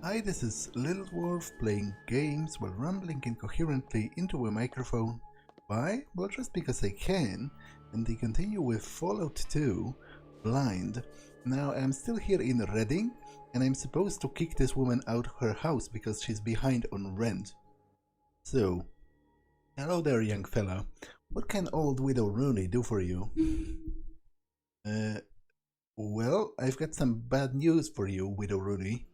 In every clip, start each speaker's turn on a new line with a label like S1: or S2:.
S1: Hi, this is Little Dwarf playing games while rambling incoherently into a microphone. Why? Well, just because I can, and they continue with Fallout 2, Blind. Now, I'm still here in Reading, and I'm supposed to kick this woman out of her house because she's behind on rent. So, hello there, young fella. What can old widow Rooney do for you? Well, I've got some bad news for you, widow Rooney.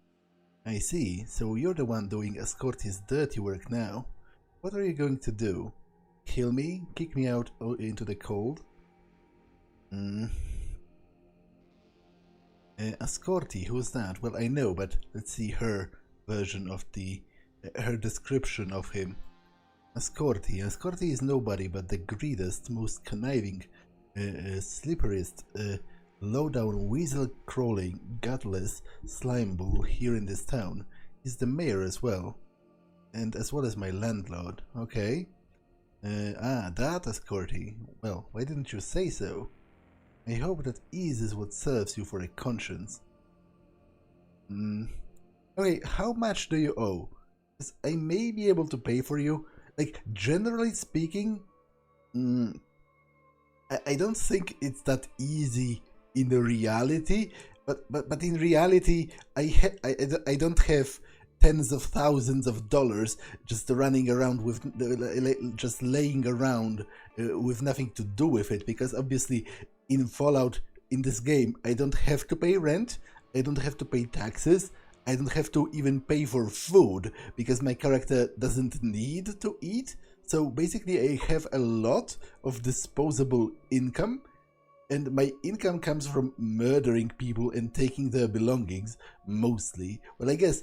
S1: I see, so you're the one doing Escorti's dirty work now. What are you going to do? Kill me? Kick me out into the cold? Escorti, who's that? Well, I know, but let's see her version of her description of him. Escorti. Escorti is nobody but the greediest, most conniving, slipperiest, low-down, weasel-crawling, gutless slimeball here in this town. He's the mayor as well. And as well as my landlord. Okay. That Escorti. Well, why didn't you say so? I hope that ease is what serves you for a conscience. Okay, how much do you owe? 'Cause I may be able to pay for you. Like, generally speaking, I don't think it's that easy in reality, but in reality, I don't have tens of thousands of dollars just running around with just laying around with nothing to do with it, because obviously in Fallout, in this game, I don't have to pay rent, I don't have to pay taxes, I don't have to even pay for food because my character doesn't need to eat. So basically I have a lot of disposable income, and my income comes from murdering people and taking their belongings, mostly. Well, I guess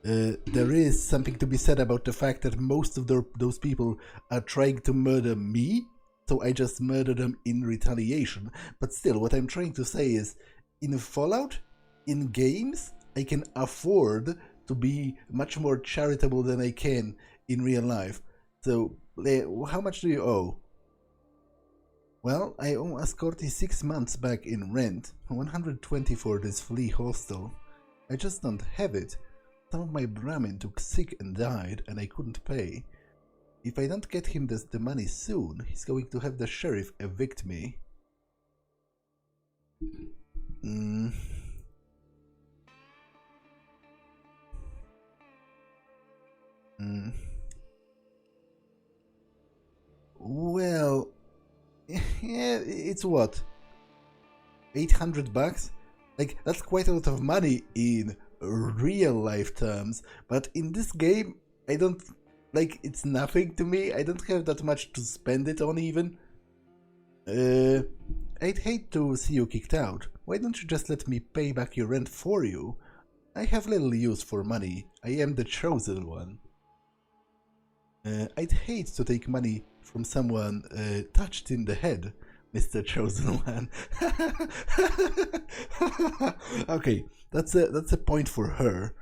S1: there is something to be said about the fact that most of those people are trying to murder me, so I just murder them in retaliation. But still, what I'm trying to say is, in Fallout, in games, I can afford to be much more charitable than I can in real life. So, how much do you owe? Well, I owe Escorti 6 months back in rent, 120 for this flea hostel. I just don't have it. Some of my Brahmin took sick and died, and I couldn't pay. If I don't get him the money soon, he's going to have the sheriff evict me. Well, yeah, it's what? 800 bucks? Like, that's quite a lot of money in real life terms, but in this game, I don't, like, it's nothing to me. I don't have that much to spend it on even. I'd hate to see you kicked out. Why don't you just let me pay back your rent for you? I have little use for money. I am the chosen one. I'd hate to take money from someone touched in the head, Mr. Chosen One. Okay, that's a point for her.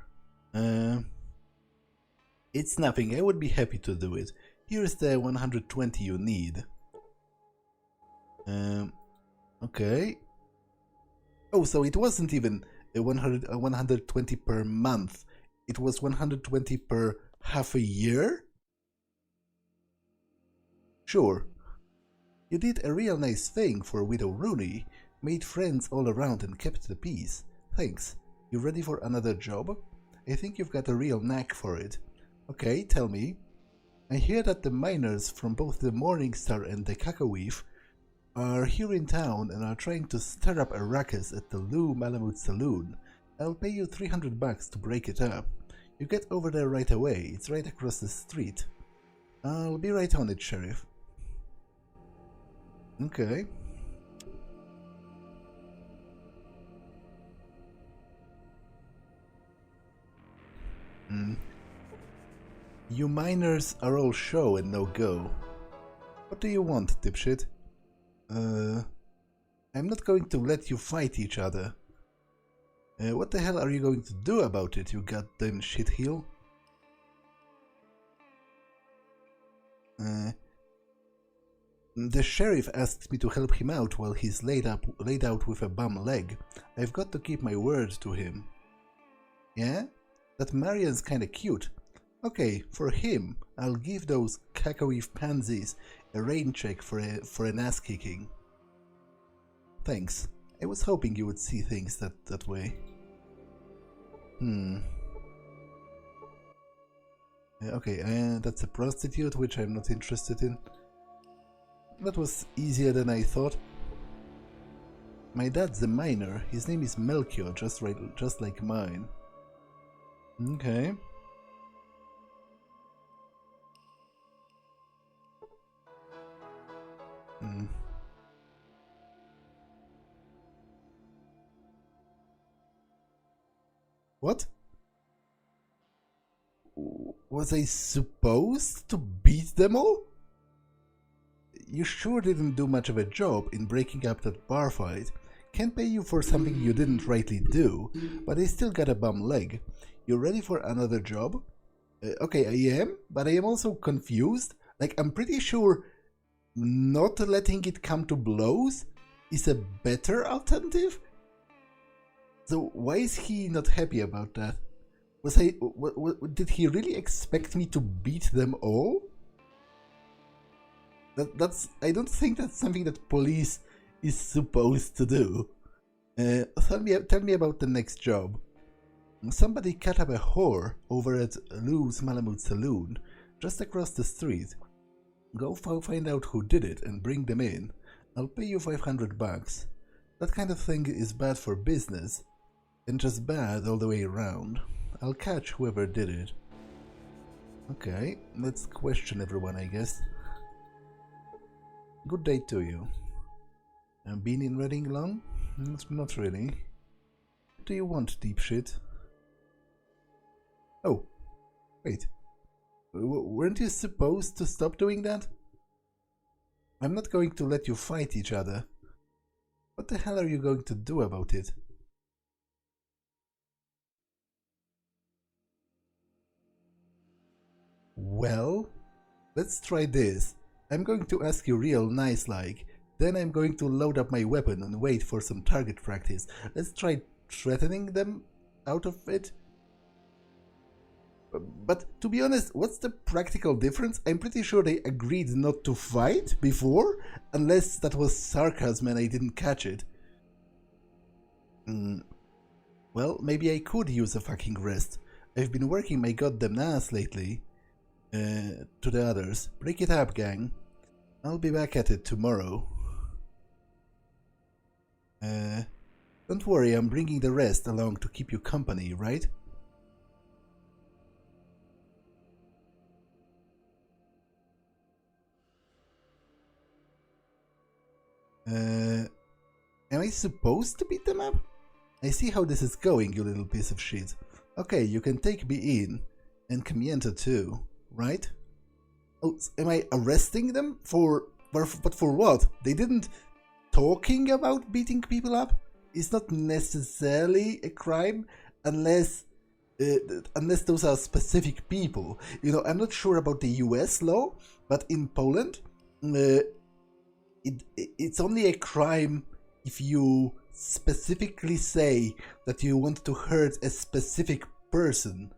S1: It's nothing. I would be happy to do it. Here's the 120 you need. Okay. Oh, so it wasn't even 120 per month. It was 120 per half a year? Sure. You did a real nice thing for Widow Rooney, made friends all around and kept the peace. Thanks. You ready for another job? I think you've got a real knack for it. Okay, tell me. I hear that the miners from both the Morningstar and the Cacaweave are here in town and are trying to stir up a ruckus at the Lou Malamute Saloon. I'll pay you 300 bucks to break it up. You get over there right away. It's right across the street. I'll be right on it, Sheriff. Okay. You miners are all show and no go. What do you want, dipshit? I'm not going to let you fight each other. What the hell are you going to do about it, you goddamn shitheel? The sheriff asked me to help him out while he's laid out with a bum leg. I've got to keep my word to him. Yeah? That Marian's kinda cute. Okay, for him, I'll give those cacoweave pansies a rain check for an ass kicking. Thanks. I was hoping you would see things that way. Okay, that's a prostitute, which I'm not interested in. That was easier than I thought. My dad's a miner. His name is Melchior, just like mine. Okay. What? Was I supposed to beat them all? You sure didn't do much of a job in breaking up that bar fight. Can't pay you for something you didn't rightly do, but I still got a bum leg. You ready for another job? Okay, I am, but I am also confused. Like, I'm pretty sure not letting it come to blows is a better alternative? So why is he not happy about that? Did he really expect me to beat them all? I don't think that's something that police is supposed to do. Tell me about the next job. Somebody cut up a whore over at Lou's Malamute Saloon, just across the street. Go find out who did it and bring them in. I'll pay you $500. That kind of thing is bad for business, and just bad all the way around. I'll catch whoever did it. Okay, let's question everyone, I guess. Good day to you. Been in Reading long? Not really. What do you want, deep shit? Oh, wait. Weren't you supposed to stop doing that? I'm not going to let you fight each other. What the hell are you going to do about it? Well, let's try this. I'm going to ask you real nice like, then I'm going to load up my weapon and wait for some target practice. Let's try threatening them out of it. But to be honest, what's the practical difference? I'm pretty sure they agreed not to fight before, unless that was sarcasm and I didn't catch it. Well, maybe I could use a fucking rest. I've been working my goddamn ass lately. To the others. Break it up, gang. I'll be back at it tomorrow. Don't worry, I'm bringing the rest along to keep you company, right? Am I supposed to beat them up? I see how this is going, you little piece of shit. Okay, you can take me in. And Comiento too. Right? Oh, am I arresting them but for what? They didn't talking about beating people up is not necessarily a crime unless those are specific people. You know, I'm not sure about the US law, but in Poland, it's only a crime if you specifically say that you want to hurt a specific person.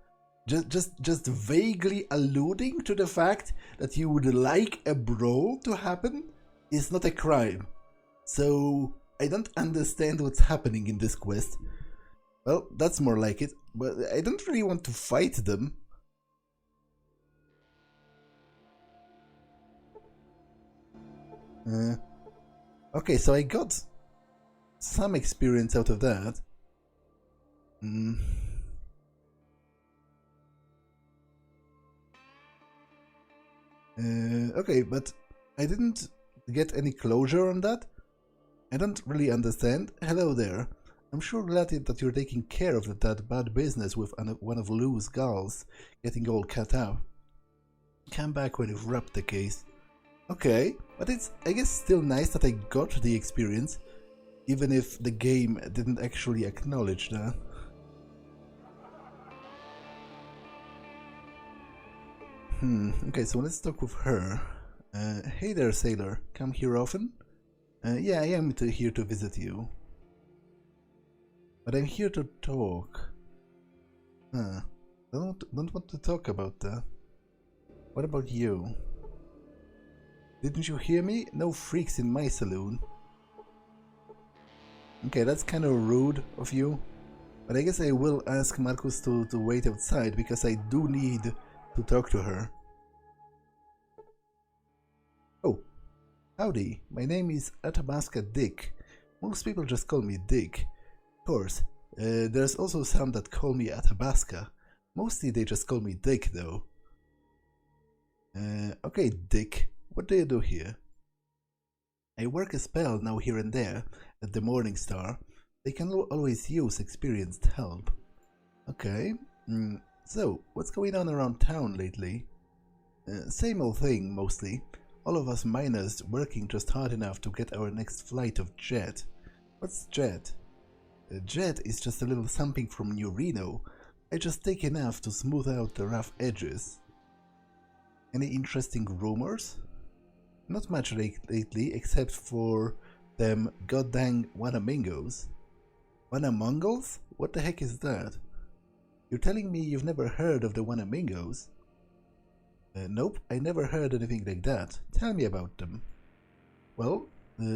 S1: Just vaguely alluding to the fact that you would like a brawl to happen is not a crime. So I don't understand what's happening in this quest. Well, that's more like it, but I don't really want to fight them. Okay, so I got some experience out of that. Okay, but I didn't get any closure on that. I don't really understand. Hello there. I'm sure glad that you're taking care of that bad business with one of Lou's gals getting all cut up. Come back when you've wrapped the case. Okay, but it's, I guess, still nice that I got the experience, even if the game didn't actually acknowledge that. Okay, so let's talk with her. Hey there, sailor. Come here often? Yeah, I am here to visit you. But I'm here to talk. Don't want to talk about that. What about you? Didn't you hear me? No freaks in my saloon. Okay, that's kind of rude of you. But I guess I will ask Marcus to wait outside because I do need to talk to her. Oh, howdy. My name is Atabasco Dick. Most people just call me Dick. Of course, there's also some that call me Atabasco. Mostly they just call me Dick though. Okay, Dick, what do you do here? I work a spell now here and there at the Morning Star. They can always use experienced help. Okay, so what's going on around town lately? Same old thing, mostly. All of us miners working just hard enough to get our next flight of jet. What's jet? Jet is just a little something from New Reno. I just take enough to smooth out the rough edges. Any interesting rumors? Not much lately, except for them goddamn wanamingos. Wanamongos? What the heck is that? You're telling me you've never heard of the wanamingos? Nope, I never heard anything like that. Tell me about them. Well,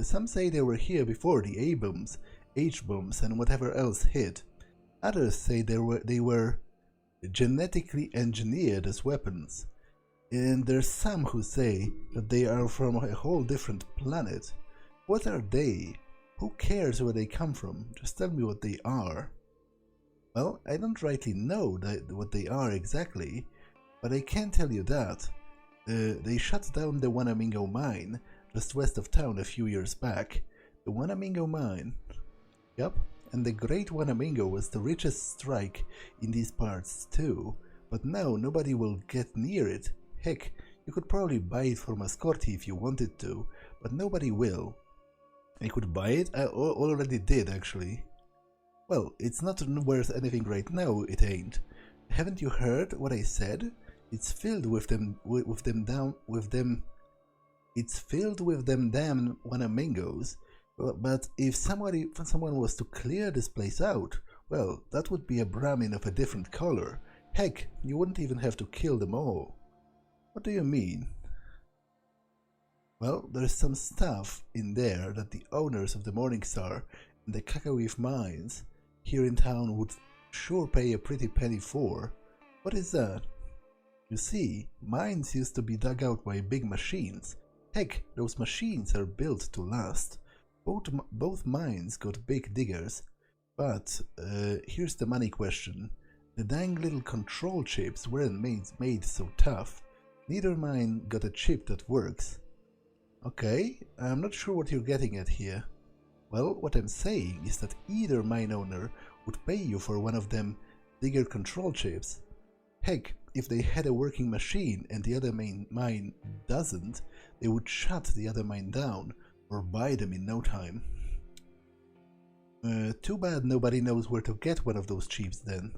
S1: some say they were here before the A-bombs, H-bombs and whatever else hit. Others say they were genetically engineered as weapons. And there's some who say that they are from a whole different planet. What are they? Who cares where they come from? Just tell me what they are. Well, I don't rightly know what they are exactly, but I can tell you that. They shut down the Wanamingo mine just west of town a few years back. The Wanamingo mine. Yup, and the Great Wanamingo was the richest strike in these parts too, but now nobody will get near it. Heck, you could probably buy it from a Scotty if you wanted to, but nobody will. I could buy it? I already did, actually. Well, it's not worth anything right now, it ain't. Haven't you heard what I said? It's filled with them It's filled with them damn wanamingos. But if someone was to clear this place out, well, that would be a Brahmin of a different color. Heck, you wouldn't even have to kill them all. What do you mean? Well, there's some stuff in there that the owners of the Morning Star and the Kakawif mines here in town would sure pay a pretty penny for. What is that? You see, mines used to be dug out by big machines. Heck, those machines are built to last. Both mines got big diggers. But here's the money question. The dang little control chips weren't made so tough. Neither mine got a chip that works. Okay, I'm not sure what you're getting at here. Well, what I'm saying is that either mine owner would pay you for one of them digger control chips. Heck, if they had a working machine and the other mine doesn't, they would shut the other mine down or buy them in no time. Too bad nobody knows where to get one of those chips then.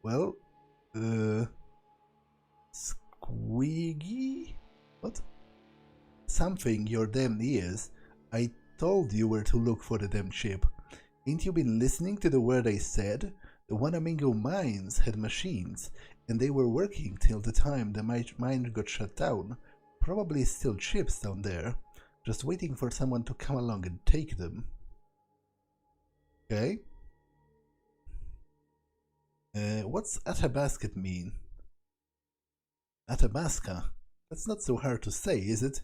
S1: Well, Squeaky? What? Something your damn ears. I told you where to look for the damn chip. Ain't you been listening to the word I said? The Wanamingo mines had machines, and they were working till the time the mine got shut down. Probably still chips down there, just waiting for someone to come along and take them. Okay. What's Atabasco mean? Atabasco? That's not so hard to say, is it?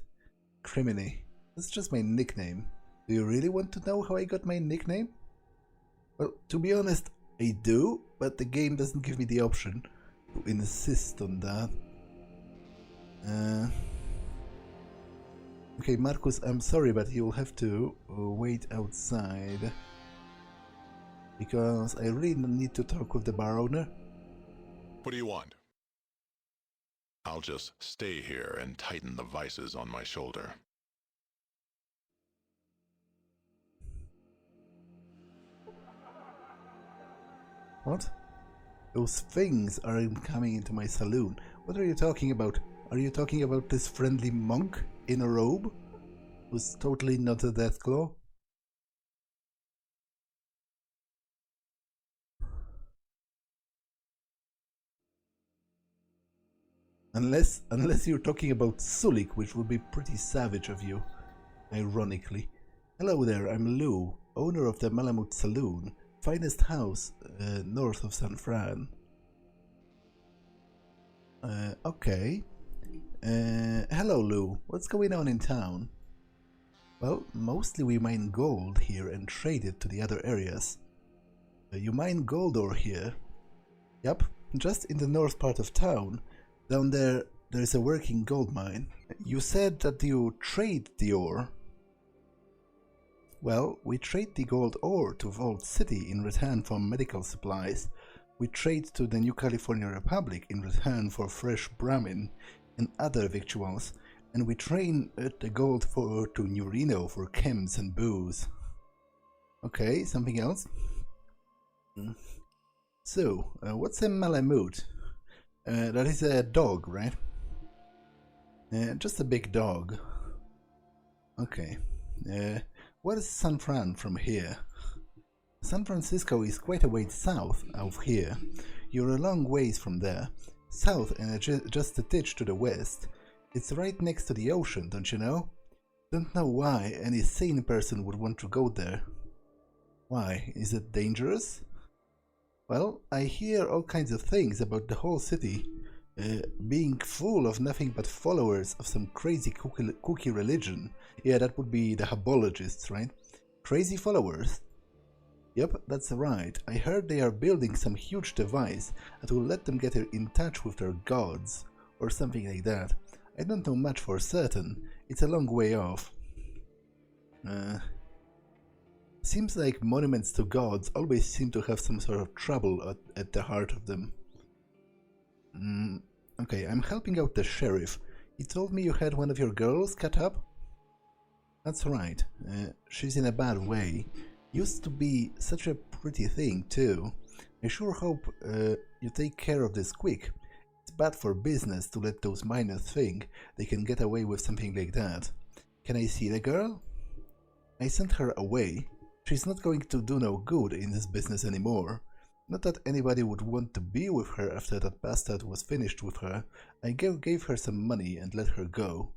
S1: Criminy. That's just my nickname. Do you really want to know how I got my nickname? Well, to be honest, I do, but the game doesn't give me the option to insist on that. Okay, Marcus, I'm sorry, but you'll have to wait outside. Because I really need to talk with the bar owner.
S2: What do you want? I'll just stay here and tighten the vices on my shoulder.
S1: What? Those things aren't coming into my saloon. What are you talking about? Are you talking about this friendly monk in a robe? Who's totally not a Deathclaw? Unless you're talking about Sulik, which would be pretty savage of you, ironically. Hello there, I'm Lou, owner of the Malamute Saloon, finest house north of San Fran. Okay. Hello Lou, what's going on in town? Well, mostly we mine gold here and trade it to the other areas. You mine gold ore here? Yup, just in the north part of town. Down there, there's a working gold mine. You said that you trade the ore. Well, we trade the gold ore to Vault City in return for medical supplies. We trade to the New California Republic in return for fresh Brahmin and other victuals, and we train the gold to New Reno for chems and booze. Okay, something else? So, what's a Malamute? That is a dog, right? Just a big dog. Okay. What is San Fran from here? San Francisco is quite a ways south of here. You're a long ways from there. South and just a ditch to the west. It's right next to the ocean, don't you know? Don't know why any sane person would want to go there. Why? Is it dangerous? Well, I hear all kinds of things about the whole city being full of nothing but followers of some crazy cookie religion. Yeah, that would be the Habologists, right? Crazy followers. Yep, that's right. I heard they are building some huge device that will let them get in touch with their gods, or something like that. I don't know much for certain. It's a long way off. Seems like monuments to gods always seem to have some sort of trouble at the heart of them. Okay, I'm helping out the sheriff. He told me you had one of your girls cut up? That's right. She's in a bad way. Used to be such a pretty thing, too. I sure hope you take care of this quick. It's bad for business to let those miners think they can get away with something like that. Can I see the girl? I sent her away. She's not going to do no good in this business anymore. Not that anybody would want to be with her after that bastard was finished with her. I gave her some money and let her go.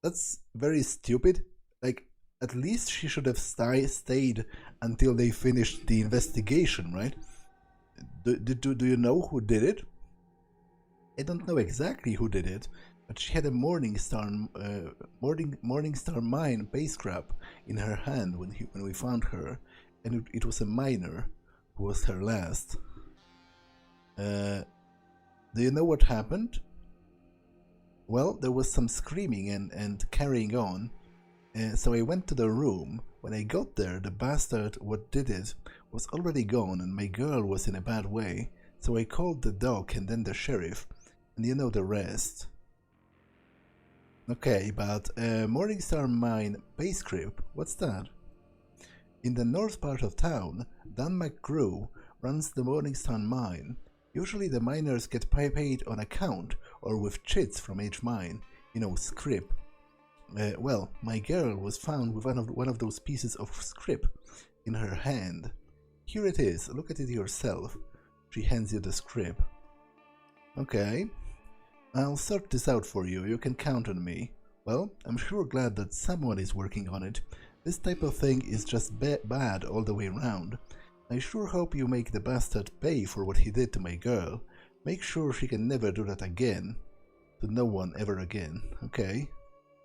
S1: That's very stupid. Like, at least she should have stayed until they finished the investigation, right? Do you know who did it? I don't know exactly who did it, but she had a Morningstar mine base scrap in her hand when we found her, and it was a miner who was her last. Do you know what happened? Well, there was some screaming and carrying on, so I went to the room. When I got there, the bastard what did it was already gone and my girl was in a bad way, so I called the doc and then the sheriff, and you know the rest. Okay, but Morningstar Mine base script, what's that? In the north part of town, Dan McGrew runs the Morningstar Mine. Usually the miners get paid on account or with chits from each mine, you know, scrip. Well, my girl was found with one of those pieces of scrip in her hand. Here it is, look at it yourself. She hands you the scrip. Okay, I'll sort this out for you, you can count on me. Well, I'm sure glad that someone is working on it. This type of thing is just bad all the way around. I sure hope you make the bastard pay for what he did to my girl. Make sure she can never do that again. To no one ever again, okay?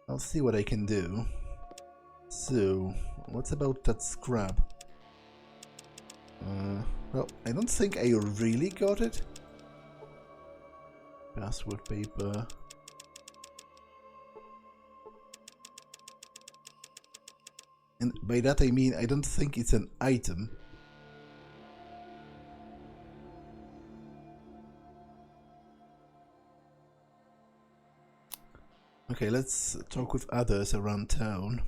S1: I'll see what I can do. So, what's about that scrap? Well, I don't think I really got it. Password paper. And by that I mean I don't think it's an item. Okay, let's talk with others around town.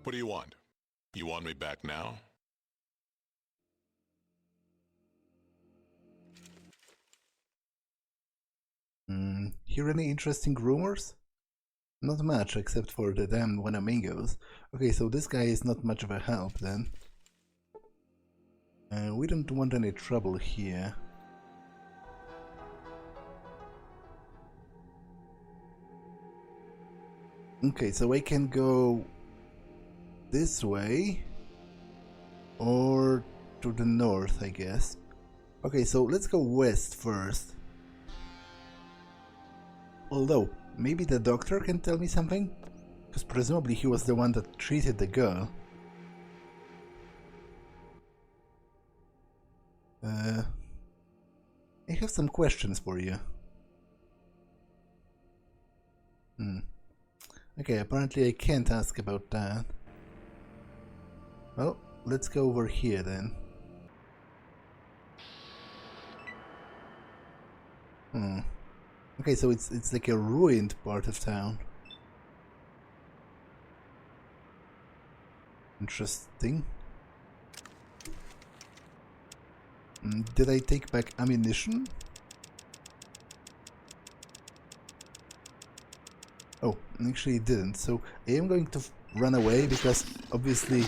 S2: What do you want? You want me back now?
S1: Hear any interesting rumors? Not much, except for the damn wanamingos. Okay, so this guy is not much of a help then. We don't want any trouble here. Okay, so I can go this way or to the north, I guess. Okay, so let's go west first. Although, maybe the doctor can tell me something? Because presumably he was the one that treated the girl. I have some questions for you. Okay, apparently I can't ask about that. Well, let's go over here then. Okay, so it's like a ruined part of town. Interesting. Did I take back ammunition? Oh, actually it didn't. So I am going to run away because obviously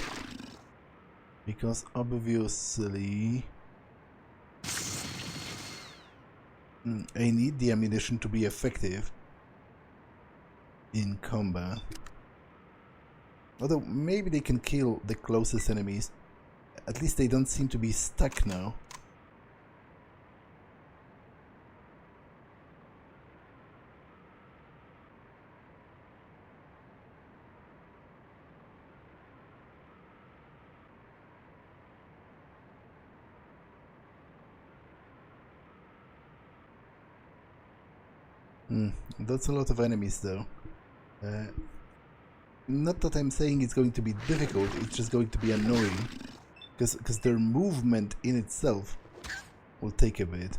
S1: I need the ammunition to be effective in combat. Although maybe they can kill the closest enemies. At least they don't seem to be stuck now. That's a lot of enemies though. Not that I'm saying it's going to be difficult, it's just going to be annoying. Because their movement in itself will take a bit.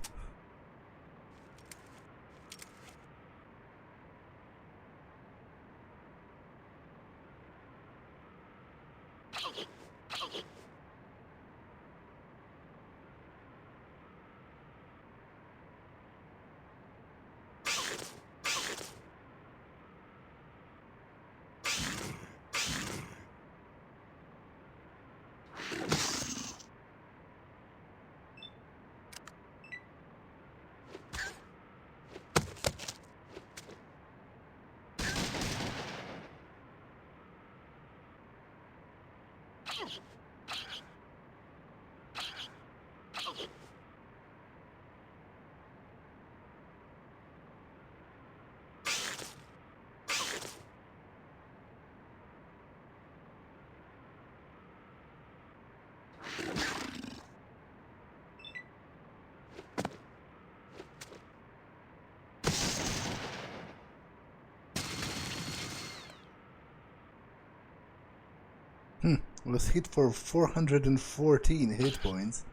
S1: Was hit for 414 hit points.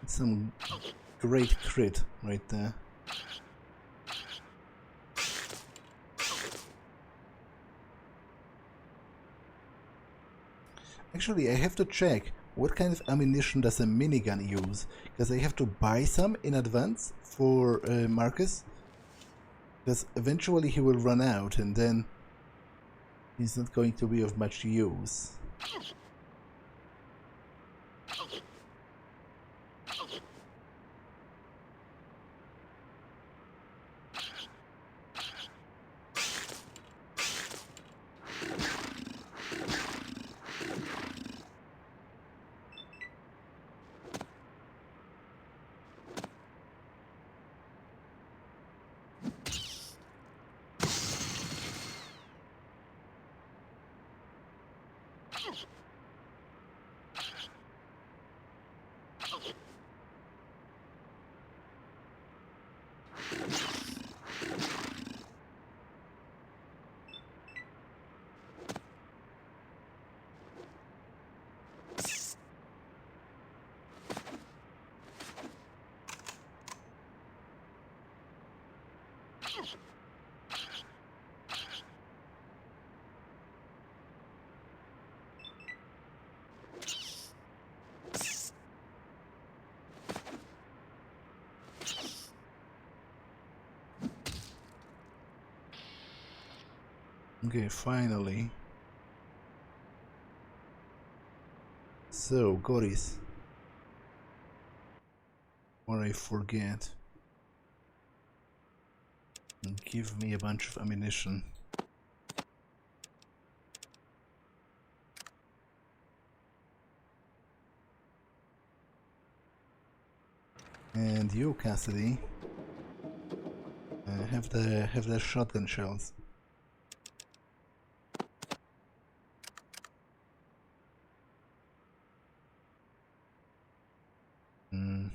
S1: It's some great crit right there. Actually, I have to check what kind of ammunition does a minigun use, because I have to buy some in advance for Marcus, because eventually he will run out and then he's not going to be of much use. Okay, finally. So, Goris. Or I forget. Give me a bunch of ammunition. And you, Cassidy, have the shotgun shells. Hmm.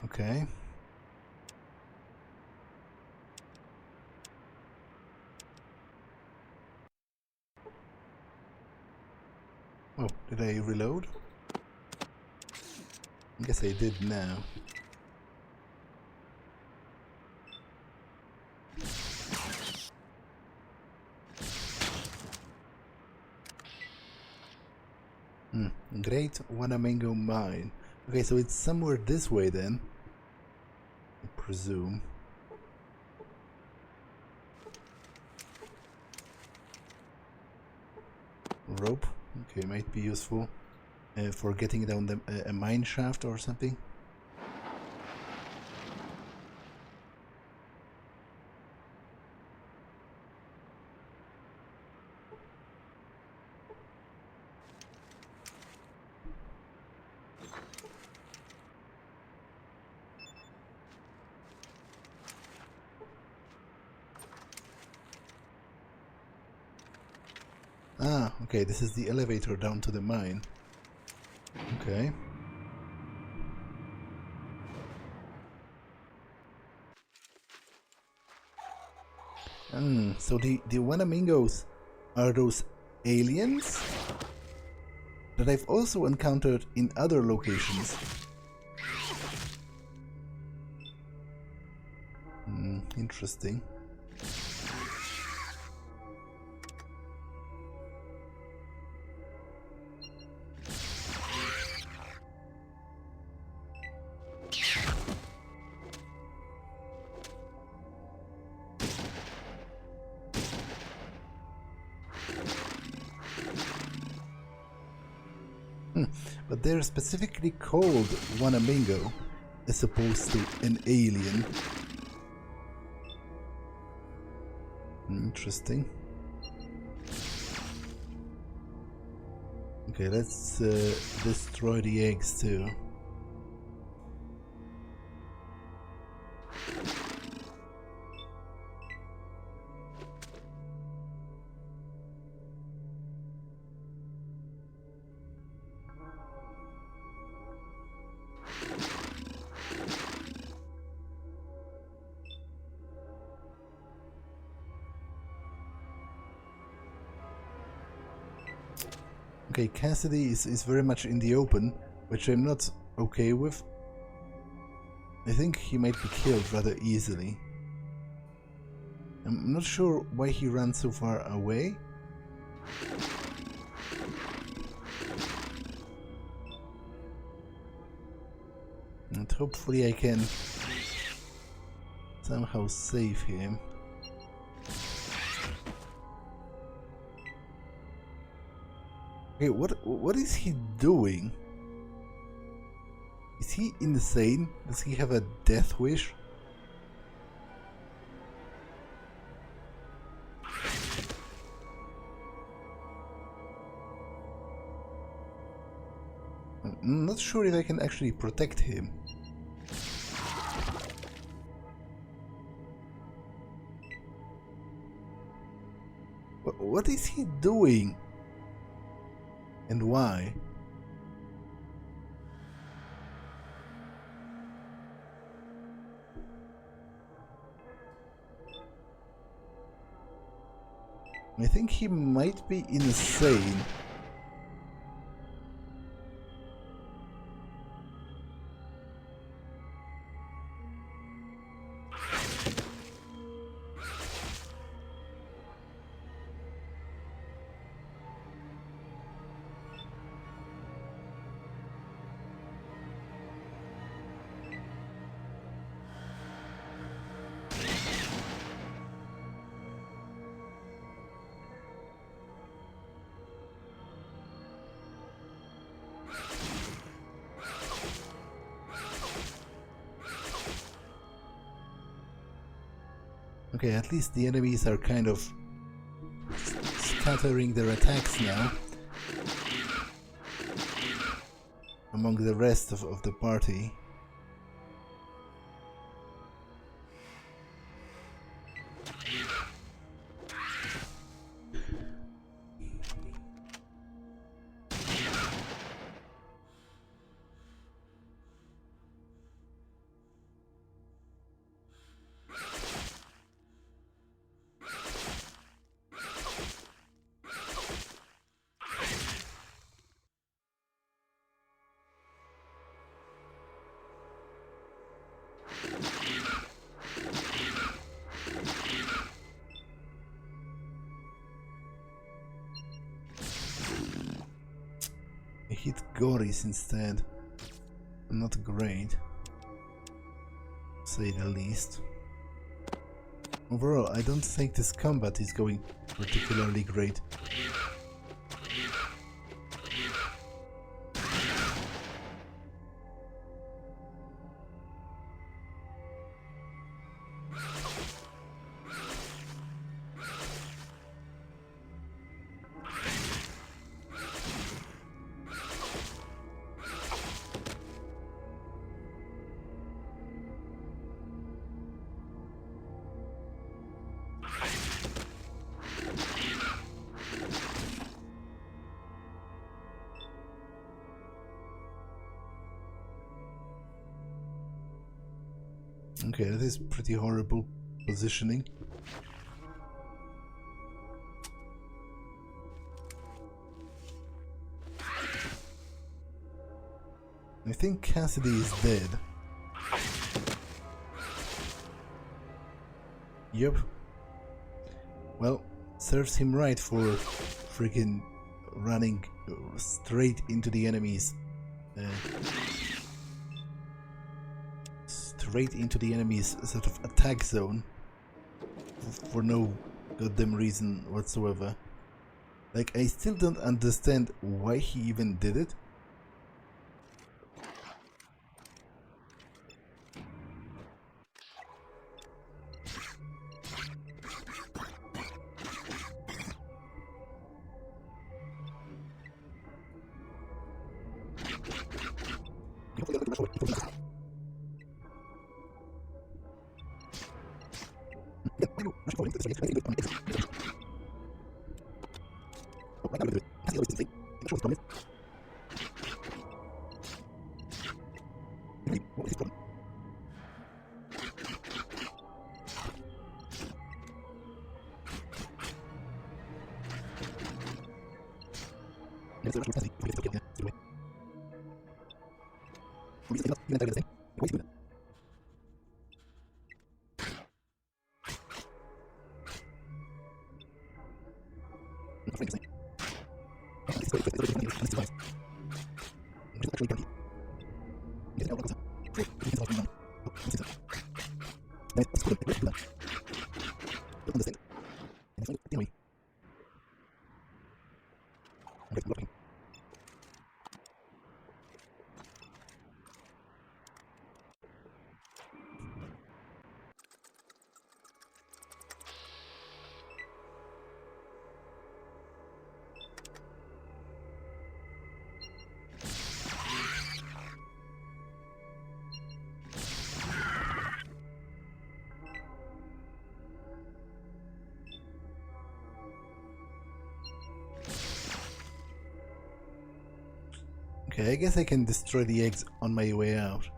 S1: Okay. Oh, did I reload? I guess I did now. Great Wanamingo mine. Okay, so it's somewhere this way then, I presume. Rope. Okay, might be useful for getting down the a mine shaft or something. Ah, okay, this is the elevator down to the mine. Okay. So the Wanamingos are those aliens that I've also encountered in other locations. Interesting. But they're specifically called wanamingo as opposed to an alien. Interesting. Okay, let's destroy the eggs too. Okay, Cassidy is very much in the open, which I'm not okay with. I think he might be killed rather easily. I'm not sure why he ran so far away. And hopefully I can somehow save him. Okay, what is he doing? Is he insane? Does he have a death wish? I'm not sure if I can actually protect him. What is he doing? And why? I think he might be insane. Okay, at least the enemies are kind of scattering their attacks now among the rest of the party. I hit Goris instead. Not great, to say the least. Overall, I don't think this combat is going particularly great. Okay, that is pretty horrible positioning. I think Cassidy is dead. Yep. Well, serves him right for freaking running straight into the enemies. Straight into the enemy's sort of attack zone for no goddamn reason whatsoever. Like, I still don't understand why he even did it. Okay, I guess I can destroy the eggs on my way out.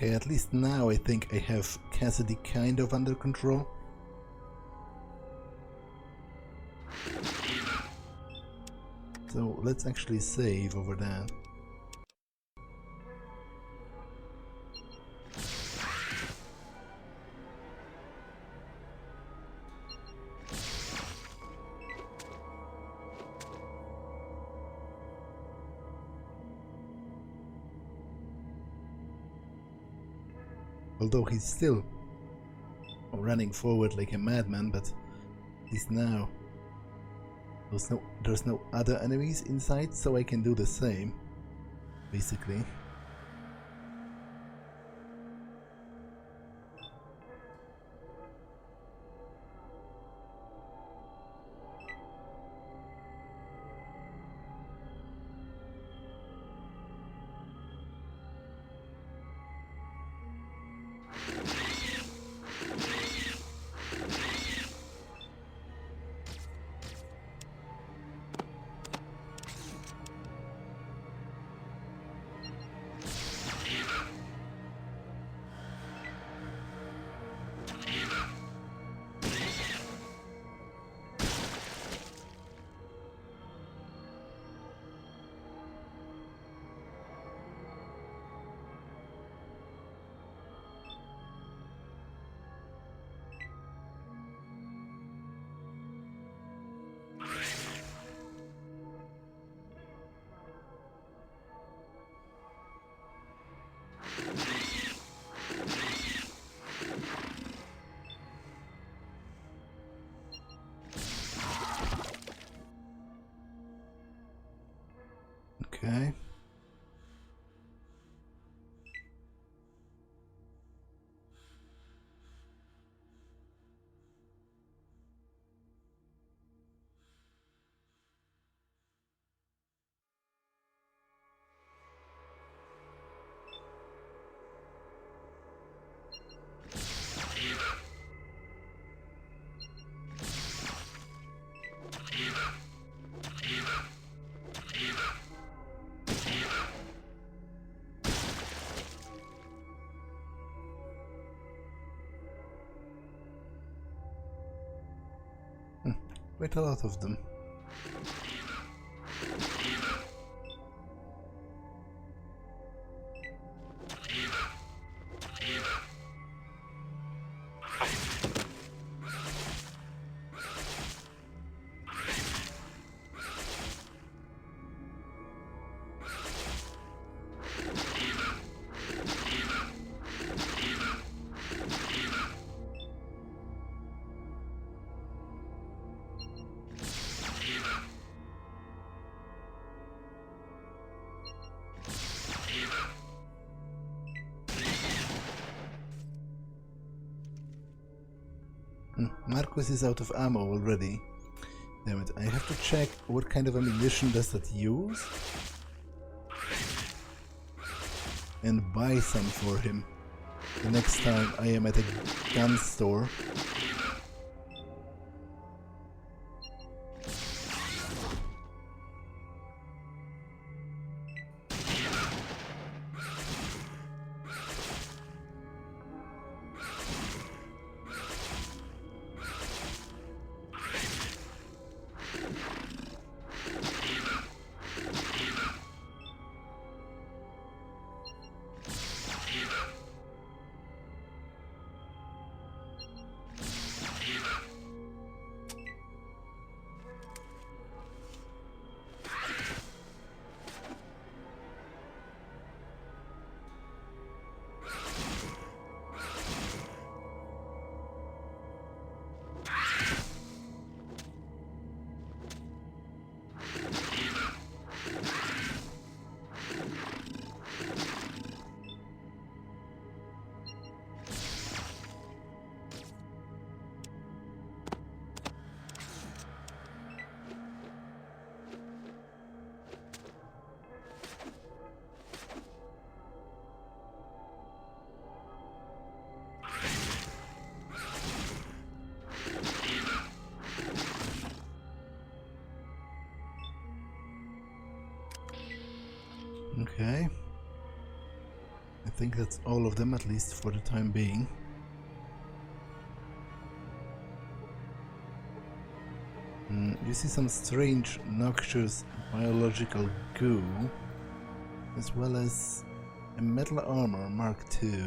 S1: Okay, at least now I think I have Cassidy kind of under control. So let's actually save over that. Although he's still running forward like a madman, but at least now there's no other enemies inside, so I can do the same, basically. Okay. Quite a lot of them. Marcus is out of ammo already. Damn it, I have to check what kind of ammunition does that use and buy some for him the next time I am at a gun store. Okay. I think that's all of them, at least for the time being. You see some strange, noxious biological goo, as well as a metal armor Mark II.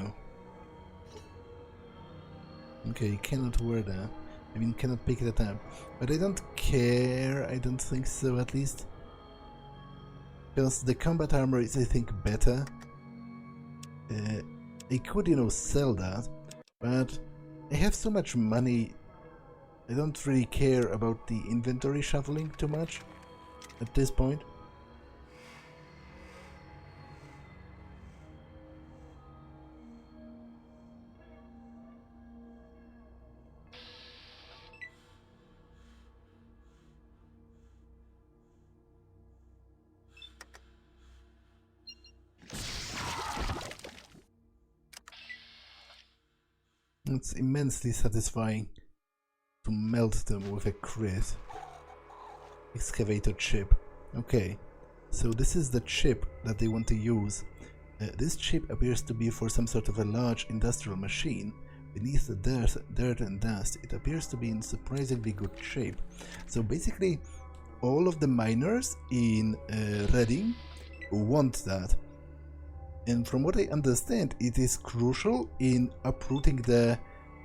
S1: Okay, you cannot wear that. I mean, cannot pick that up. But I don't care, I don't think so, at least. Because the combat armor is, I think, better. I could, you know, sell that, but I have so much money, I don't really care about the inventory shuffling too much at this point. It's immensely satisfying to melt them with a crit. Excavator chip. Okay, so this is the chip that they want to use. This chip appears to be for some sort of a large industrial machine. Beneath the dirt and dust, it appears to be in surprisingly good shape. So basically, all of the miners in Reading want that. And from what I understand, it is crucial in uprooting the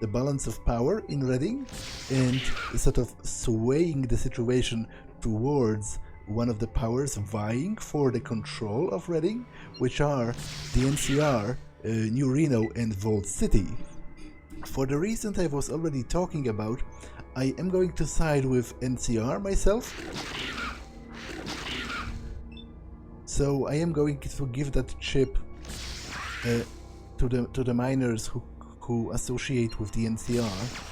S1: balance of power in Reading and sort of swaying the situation towards one of the powers vying for the control of Reading, which are the NCR, New Reno and Vault City. For the reason I was already talking about, I am going to side with NCR myself. So I am going to give that chip to the miners who associate with the NCR.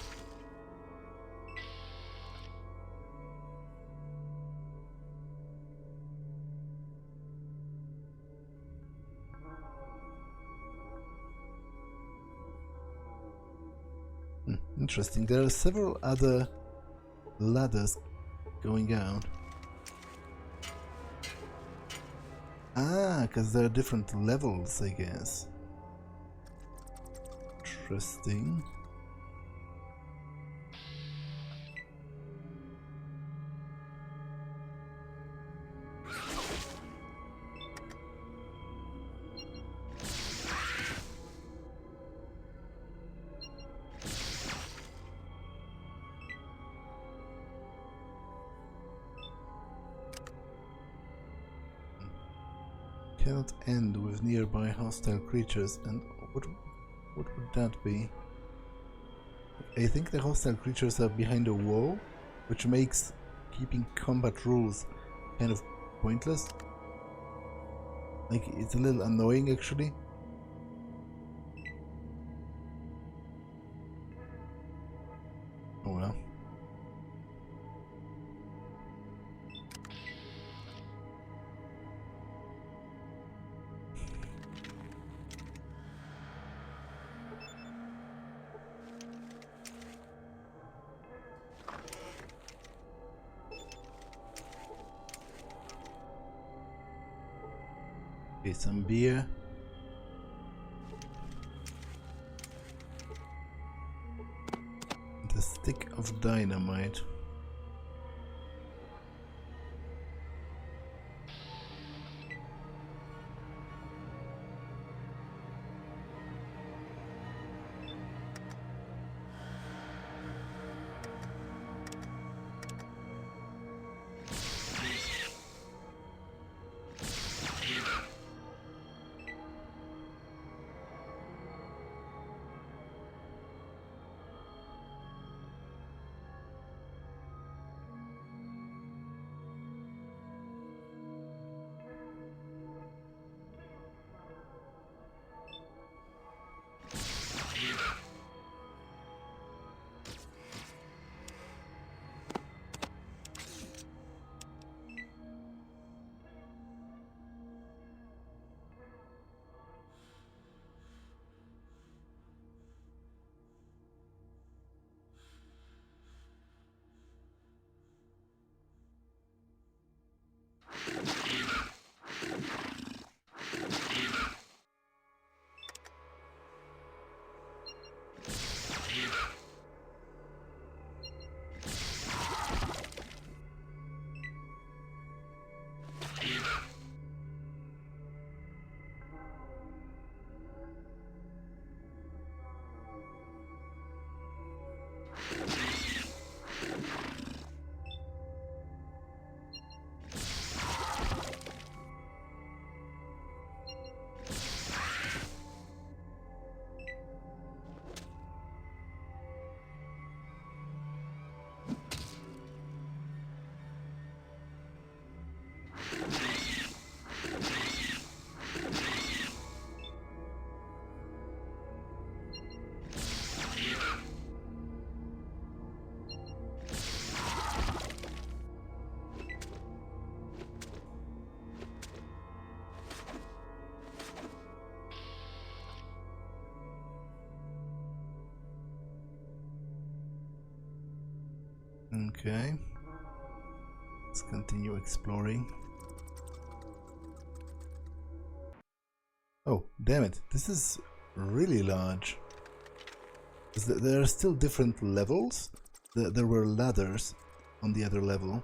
S1: Interesting. There are several other ladders going out. Ah, because there are different levels, I guess. Interesting. Cannot end with nearby hostile creatures, and what would that be? I think the hostile creatures are behind a wall, which makes keeping combat rules kind of pointless. Like, it's a little annoying actually. Oh well. Okay, some beer. And a stick of dynamite. Okay. Let's continue exploring. Oh, damn it. This is really large. There are still different levels. There were ladders on the other level.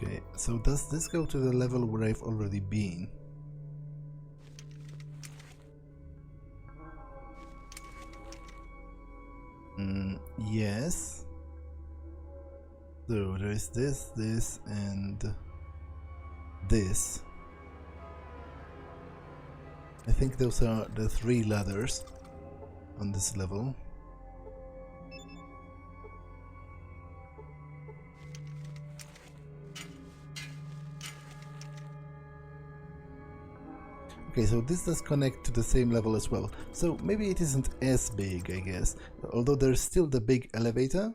S1: Okay, so does this go to the level where I've already been? Yes. So there is this, this, and this. I think those are the 3 ladders on this level. Okay, so this does connect to the same level as well. So maybe it isn't as big, I guess. Although there's still the big elevator.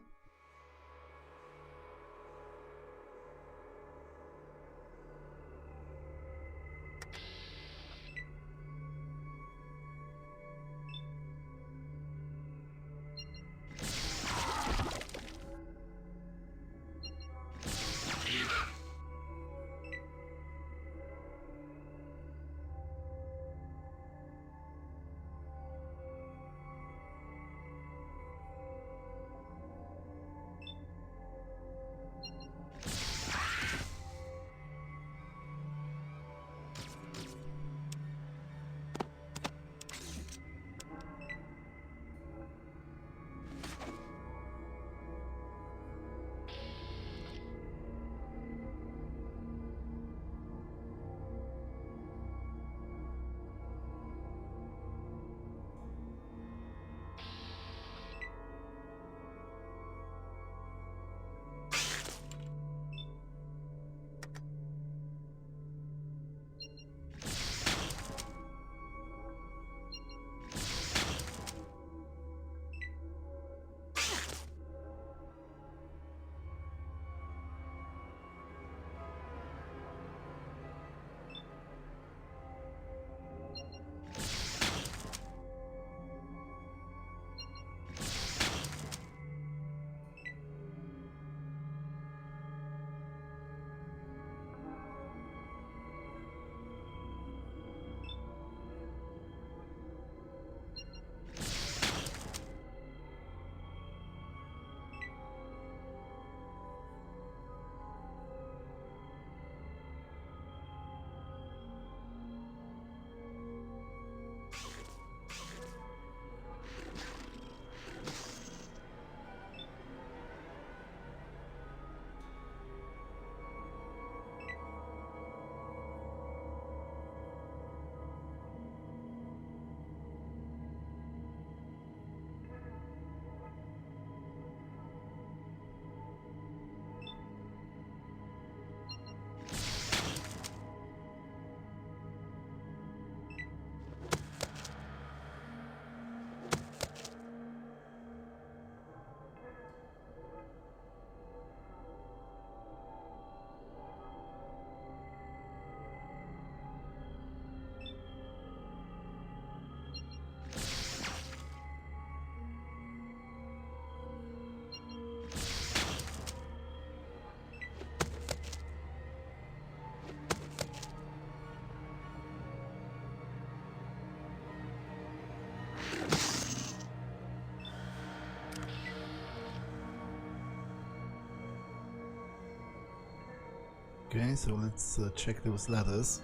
S1: Okay, so let's check those ladders.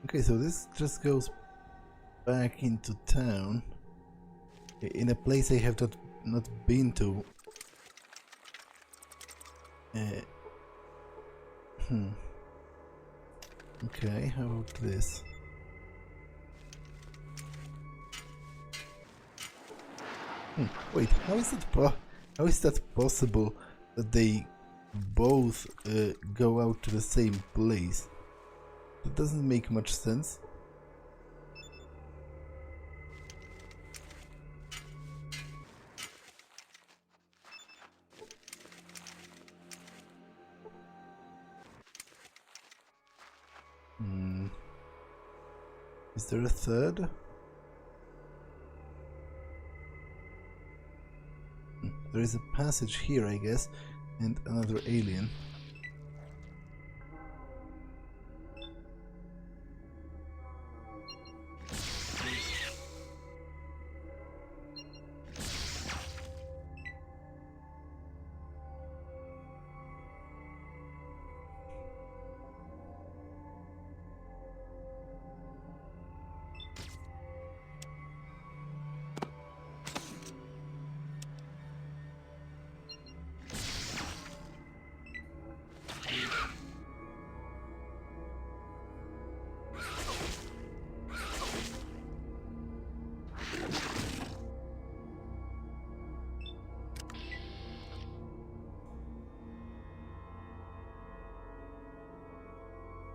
S1: Okay, so this just goes back into town in a place I have not been to. Okay, how about this? Wait, how is that possible that they both go out to the same place? That doesn't make much sense. Is there a third? There is a passage here, I guess, and another alien.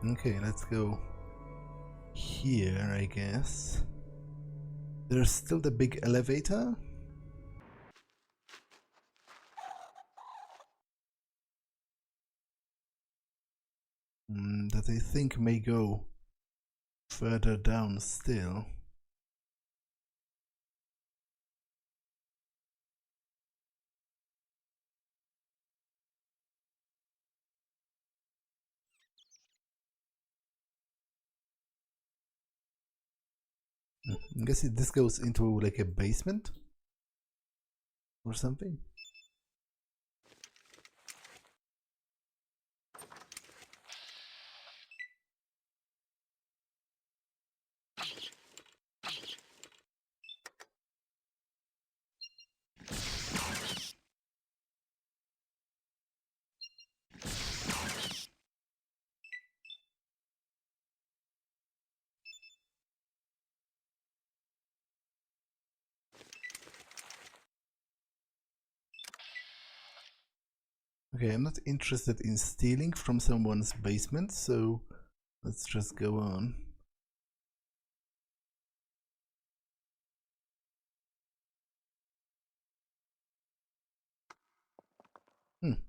S1: Okay, let's go here, I guess. There's still the big elevator. That I think may go further down still. I guess this goes into like a basement or something. Okay, I'm not interested in stealing from someone's basement, so let's just go on.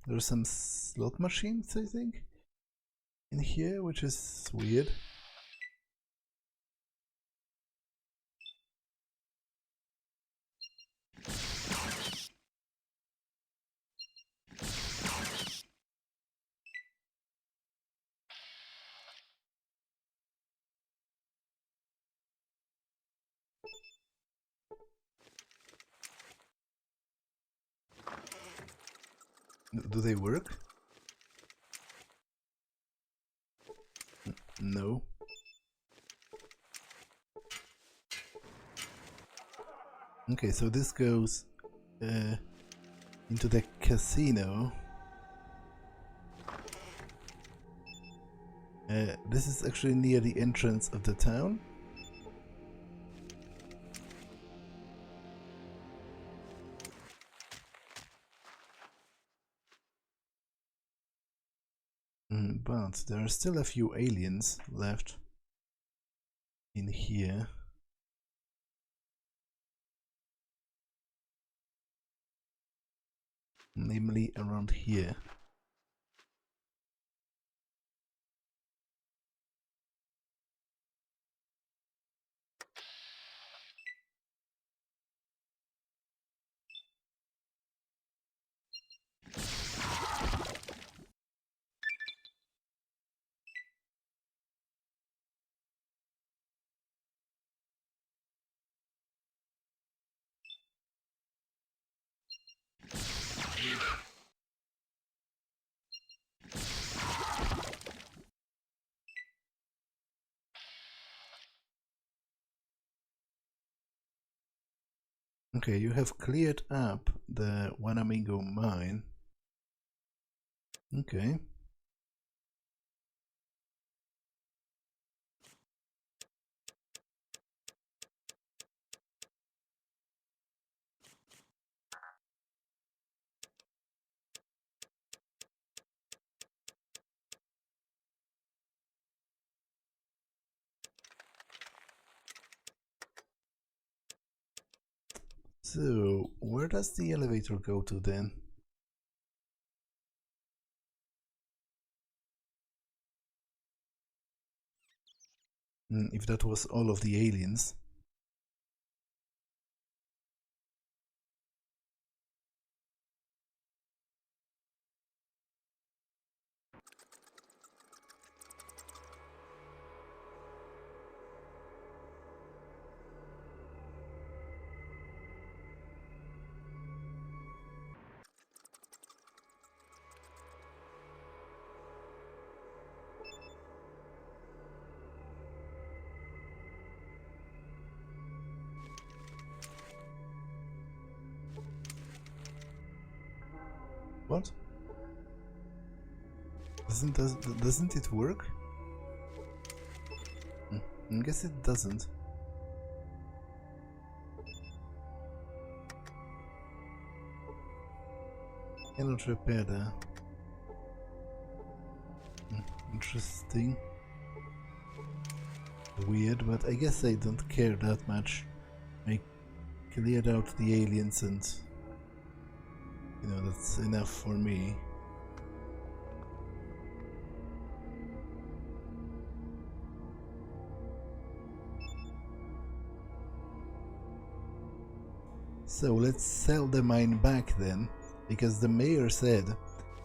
S1: There's some slot machines, I think, in here, which is weird. Do they work? No. Okay, so this goes into the casino. This is actually near the entrance of the town. But there are still a few aliens left in here. Namely around here. Okay, you have cleared up the Wanamingo mine. Okay. So, where does the elevator go to then? If that was all of the aliens. What? Doesn't it work? I guess it doesn't. Cannot repair that. Interesting. Weird, but I guess I don't care that much. I cleared out the aliens and you know, that's enough for me. So let's sell the mine back then, because the mayor said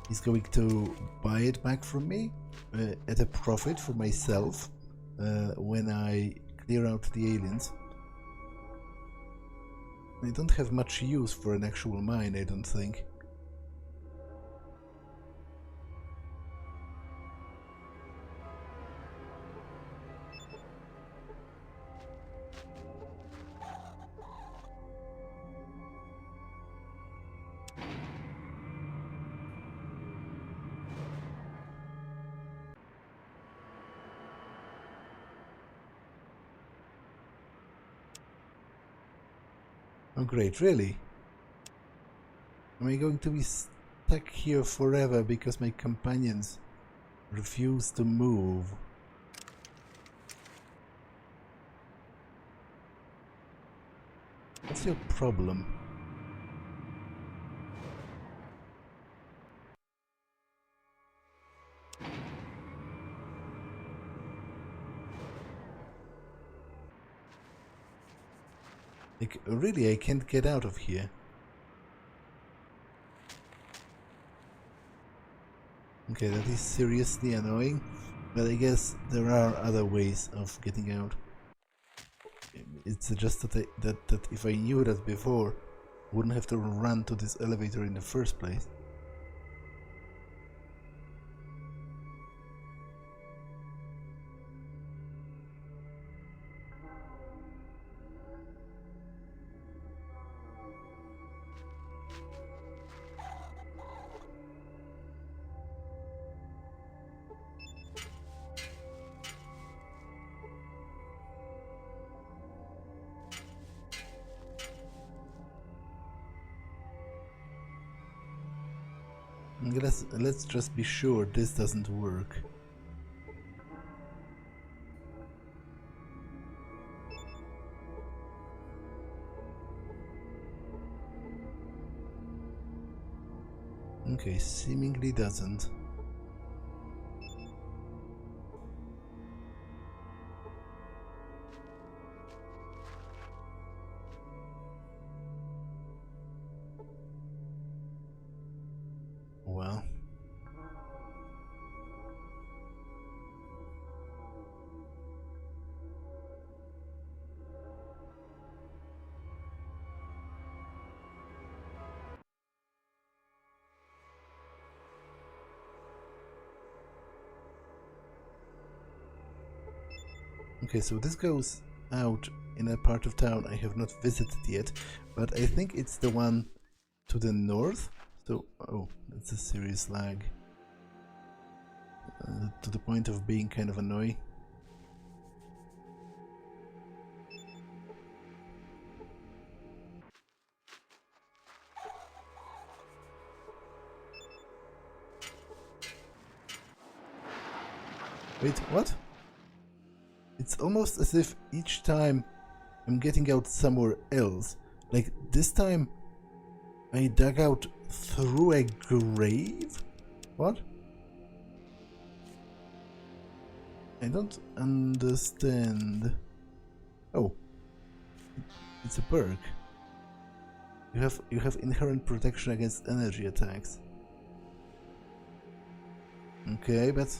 S1: he's going to buy it back from me at a profit for myself when I clear out the aliens. I don't have much use for an actual mine, I don't think. Oh great, really? Am I going to be stuck here forever because my companions refuse to move? What's your problem? Like, really, I can't get out of here. Okay, that is seriously annoying, but I guess there are other ways of getting out. It's just that if I knew that before, I wouldn't have to run to this elevator in the first place. Let's just be sure this doesn't work. Okay, seemingly doesn't. Well. Okay, so this goes out in a part of town I have not visited yet, but I think it's the one to the north. So, oh, that's a serious lag. To the point of being kind of annoying. Wait, what? It's almost as if each time I'm getting out somewhere else. Like, this time I dug out through a grave? What? I don't understand. Oh. It's a perk. You have inherent protection against energy attacks. Okay, but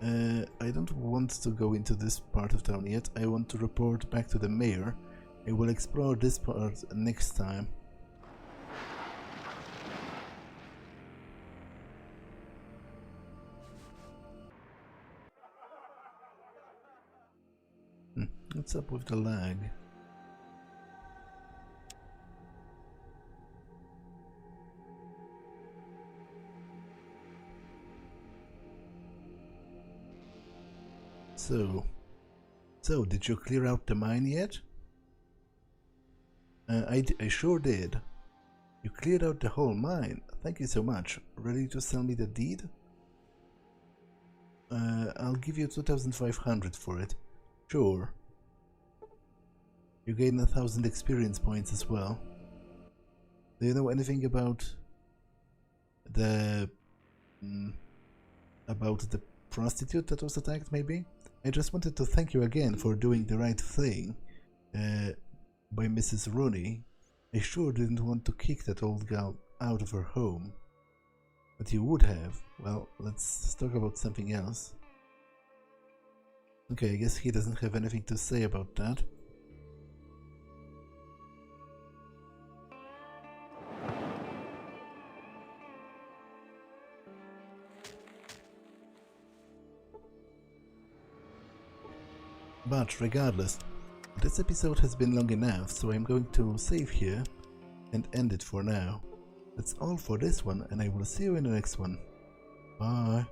S1: I don't want to go into this part of town yet. I want to report back to the mayor. I will explore this part next time. What's up with the lag? So did you clear out the mine yet? I sure did. You cleared out the whole mine. Thank you so much. Ready to sell me the deed? I'll give you 2,500 for it. Sure. You gain 1,000 experience points as well. Do you know anything about the prostitute that was attacked, maybe? I just wanted to thank you again for doing the right thing by Mrs. Rooney. I sure didn't want to kick that old gal out of her home. But you would have. Well, let's talk about something else. Okay, I guess he doesn't have anything to say about that. But regardless, this episode has been long enough, so I'm going to save here and end it for now. That's all for this one, and I will see you in the next one. Bye.